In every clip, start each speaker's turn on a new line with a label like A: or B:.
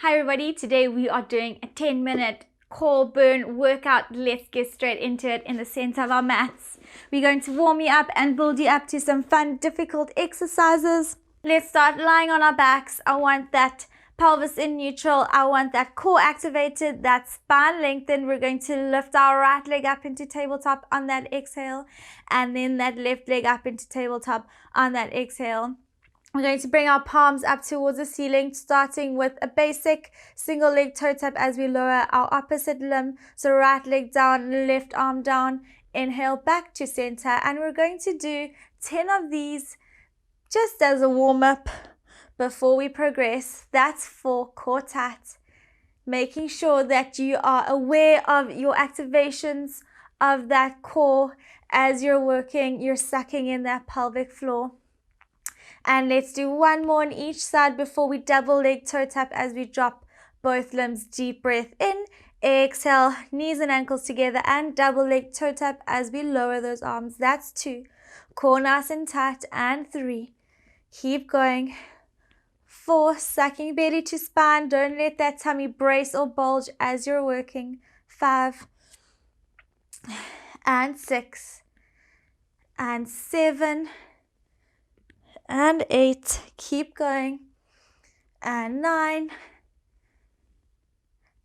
A: Hi everybody, today we are doing a 10-minute core burn workout. Let's get straight into it in the center of our mats. We're going to warm you up and build you up to some fun, difficult exercises. Let's start lying on our backs. I want that pelvis in neutral. I want that core activated, that spine lengthened. We're going to lift our right leg up into tabletop on that exhale, and then that left leg up into tabletop on that exhale. We're going to bring our palms up towards the ceiling, starting with a basic single leg toe tap as we lower our opposite limb. So right leg down, left arm down, inhale back to center. And we're going to do 10 of these just as a warm-up before we progress. That's for core tight. Making sure that you are aware of your activations of that core as you're working, you're sucking in that pelvic floor. And let's do one more on each side before we double leg toe tap as we drop both limbs. Deep breath in, exhale, knees and ankles together, and double leg toe tap as we lower those arms. That's 2. Core nice and tight, and 3. Keep going. 4, sucking belly to spine. Don't let that tummy brace or bulge as you're working. 5, and 6, and 7, and 8, keep going, and 9,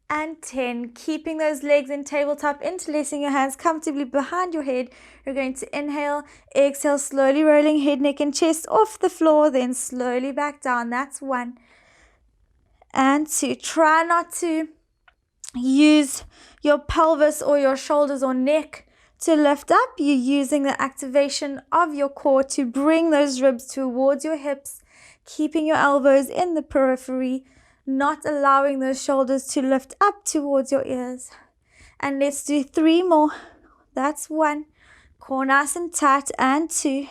A: and 10, keeping those legs in tabletop, interlacing your hands comfortably behind your head. You're going to inhale, exhale, slowly rolling head, neck, and chest off the floor, then slowly back down. That's 1, and 2. Try not to use your pelvis or your shoulders or neck to lift up. You're using the activation of your core to bring those ribs towards your hips, keeping your elbows in the periphery, not allowing those shoulders to lift up towards your ears. And let's do 3 more. That's 1, core nice and tight, and 2.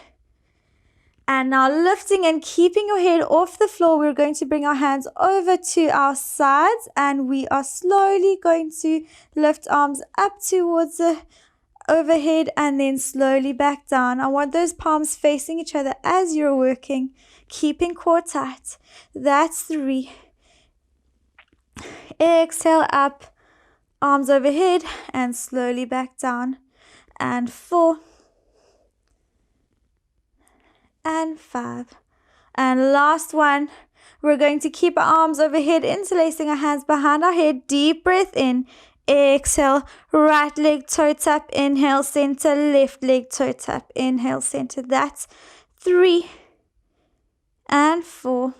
A: And now lifting and keeping your head off the floor, we're going to bring our hands over to our sides, and we are slowly going to lift arms up towards the overhead and then slowly back down. I want those palms facing each other as you're working, keeping core tight. That's 3. Exhale up, arms overhead, and slowly back down. And 4, and 5, and last one. We're going to keep our arms overhead, interlacing our hands behind our head. Deep breath in. Exhale, right leg toe tap, inhale center, left leg toe tap, inhale center. That's 3, and 4,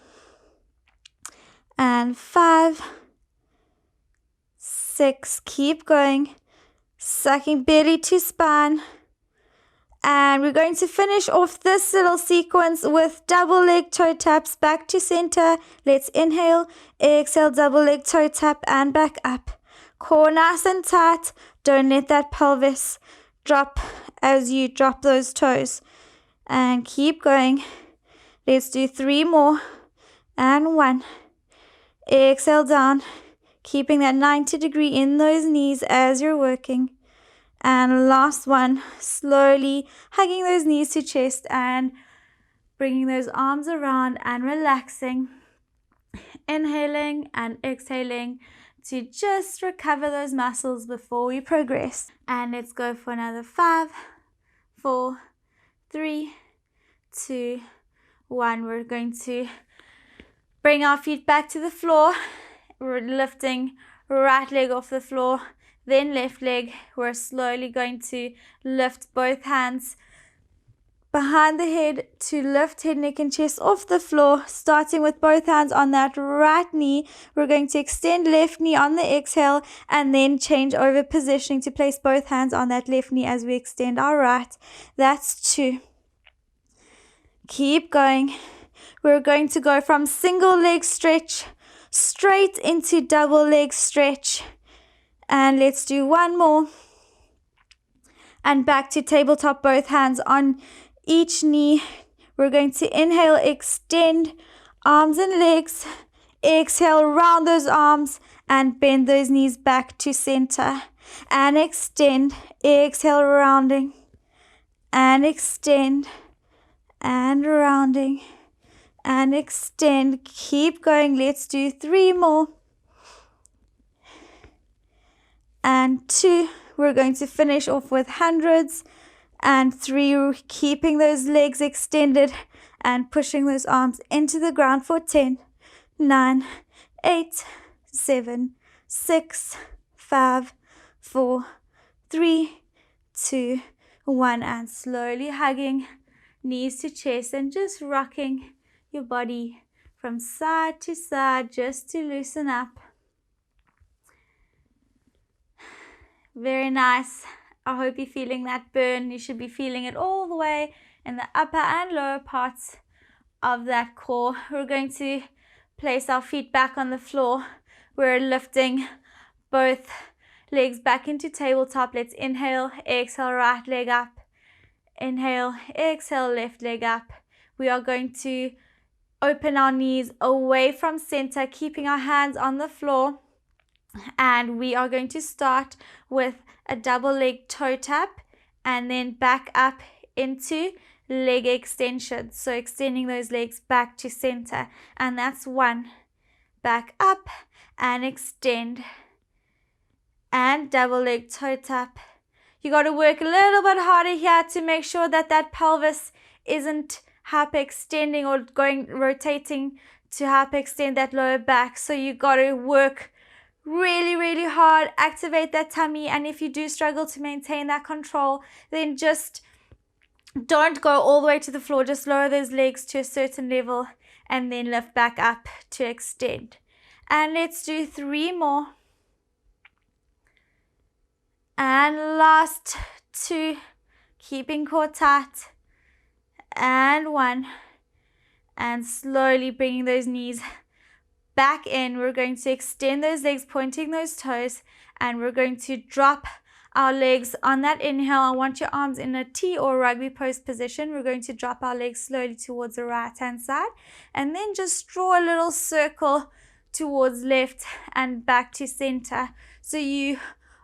A: and 5, 6, keep going, sucking belly to spine. And we're going to finish off this little sequence with double leg toe taps back to center. Let's inhale, exhale, double leg toe tap, and back up. Core nice and tight. Don't let that pelvis drop as you drop those toes. And keep going. Let's do 3 more. And 1. Exhale down. Keeping that 90 degree in those knees as you're working. And last one. Slowly hugging those knees to chest and bringing those arms around and relaxing. Inhaling and exhaling to just recover those muscles before we progress. And let's go for another 5, 4, 3, 2, 1. We're going to bring our feet back to the floor. We're lifting right leg off the floor, then left leg. We're slowly going to lift both hands behind the head to lift head, neck, and chest off the floor, starting with both hands on that right knee. We're going to extend left knee on the exhale and then change over positioning to place both hands on that left knee as we extend our right. That's 2. Keep going. We're going to go from single leg stretch straight into double leg stretch. And let's do 1 more. And back to tabletop, both hands on each knee. We're going to inhale, extend arms and legs. Exhale, round those arms and bend those knees back to center. And extend. Exhale, rounding. And extend. And rounding. And extend. Keep going. Let's do 3 more. and 2. We're going to finish off with hundreds, and 3, keeping those legs extended and pushing those arms into the ground for 10, 9, 8, 7, 6, 5, 4, 3, 2, 1, and slowly hugging knees to chest and just rocking your body from side to side just to loosen up. Very nice. I hope you're feeling that burn. You should be feeling it all the way in the upper and lower parts of that core. We're going to place our feet back on the floor. We're lifting both legs back into tabletop. Let's inhale, exhale, right leg up. Inhale, exhale, left leg up. We are going to open our knees away from center, keeping our hands on the floor. And we are going to start with a double leg toe tap and then back up into leg extension. So extending those legs back to center. And that's 1. Back up and extend. And double leg toe tap. You got to work a little bit harder here to make sure that that pelvis isn't hyperextending or rotating to hyperextend that lower back. So you got to work really, really hard, activate that tummy, and if you do struggle to maintain that control, then just don't go all the way to the floor. Just lower those legs to a certain level and then lift back up to extend. And let's do 3 more. And last 2, keeping core tight. And 1. And slowly bringing those knees back in. We're going to extend those legs, pointing those toes, and we're going to drop our legs on that inhale. I want your arms in a T or rugby post position. We're going to drop our legs slowly towards the right hand side, and then just draw a little circle towards left and back to center. So you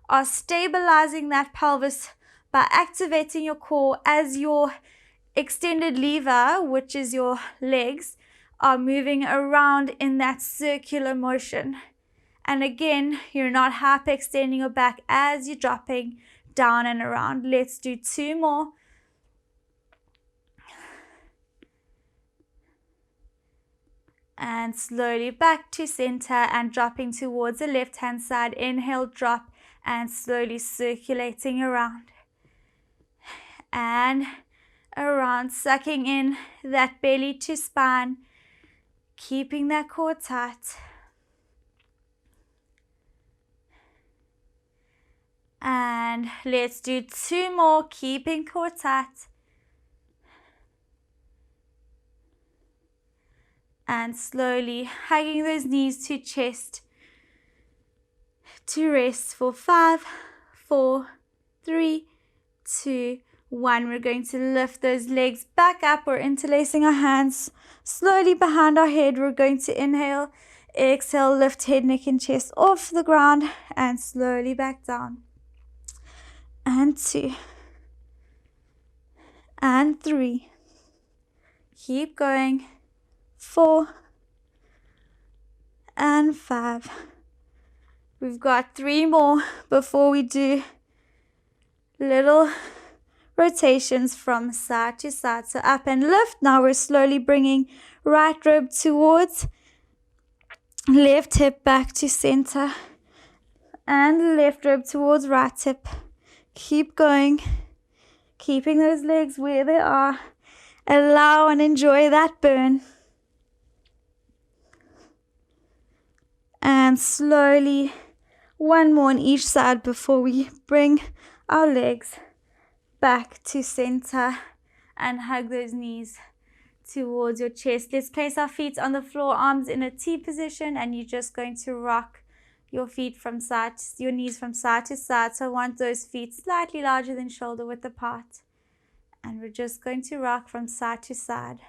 A: are stabilizing that pelvis by activating your core as your extended lever, which is your legs, are moving around in that circular motion. And again, you're not hyperextending your back as you're dropping down and around. Let's do 2 more. And slowly back to center and dropping towards the left hand side. Inhale, drop, and slowly circulating around. And around, sucking in that belly to spine. Keeping that core tight. And let's do 2 more, keeping core tight. And slowly hugging those knees to chest to rest for 5, 4, 3, 2, 1. We're going to lift those legs back up. We're interlacing our hands slowly behind our head. We're going to inhale, exhale, lift head, neck, and chest off the ground and slowly back down. And 2. And 3. Keep going. 4. And 5. We've got 3 more before we do little rotations from side to side. So up and lift. Now we're slowly bringing right rib towards left hip back to center. And left rib towards right hip. Keep going. Keeping those legs where they are. Allow and enjoy that burn. And slowly, 1 more on each side before we bring our legs back to center and hug those knees towards your chest. Let's place our feet on the floor, arms in a T position, and you're just going to rock your feet from side, your knees from side to side. So I want those feet slightly larger than shoulder width apart. And we're just going to rock from side to side.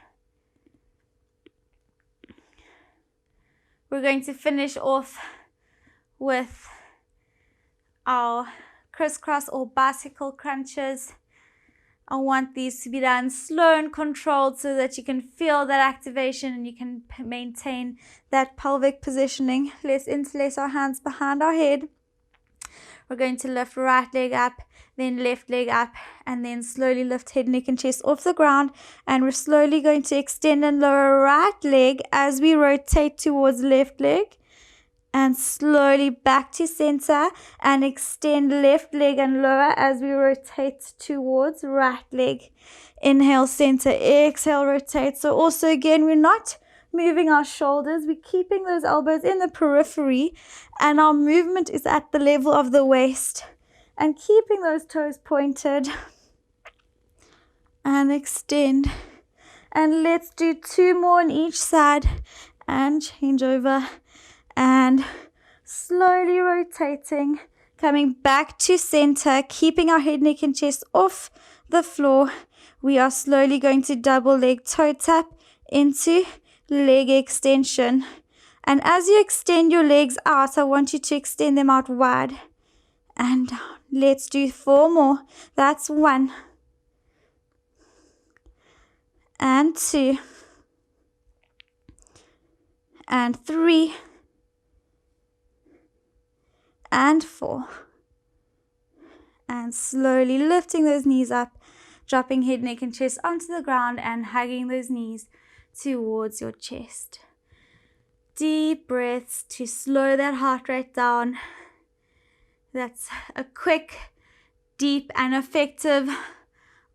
A: We're going to finish off with our crisscross or bicycle crunches. I want these to be done slow and controlled so that you can feel that activation and you can maintain that pelvic positioning. Let's interlace our hands behind our head. We're going to lift right leg up, then left leg up, and then slowly lift head, neck, and chest off the ground. And we're slowly going to extend and lower right leg as we rotate towards left leg. And slowly back to center and extend left leg and lower as we rotate towards right leg. Inhale, center, exhale, rotate. So also again, we're not moving our shoulders. We're keeping those elbows in the periphery, and our movement is at the level of the waist. And keeping those toes pointed. And extend. And let's do 2 more on each side. And change over. And slowly rotating, coming back to center, keeping our head, neck, and chest off the floor. We are slowly going to double leg toe tap into leg extension. And as you extend your legs out, I want you to extend them out wide and down. Let's do 4 more. That's 1 and 2 and 3 and 4. And slowly lifting those knees up, dropping head, neck, and chest onto the ground and hugging those knees towards your chest. Deep breaths to slow that heart rate down. That's a quick, deep, and effective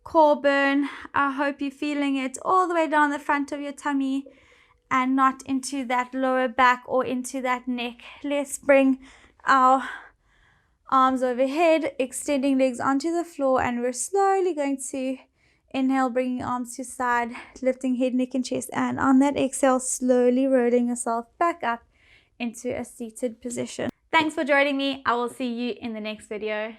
A: core burn. I hope you're feeling it all the way down the front of your tummy and not into that lower back or into that neck. Let's bring our arms overhead, extending legs onto the floor, and we're slowly going to inhale, bringing arms to side, lifting head, neck, and chest, and on that exhale, slowly rolling yourself back up into a seated position. Thanks for joining me. I will see you in the next video.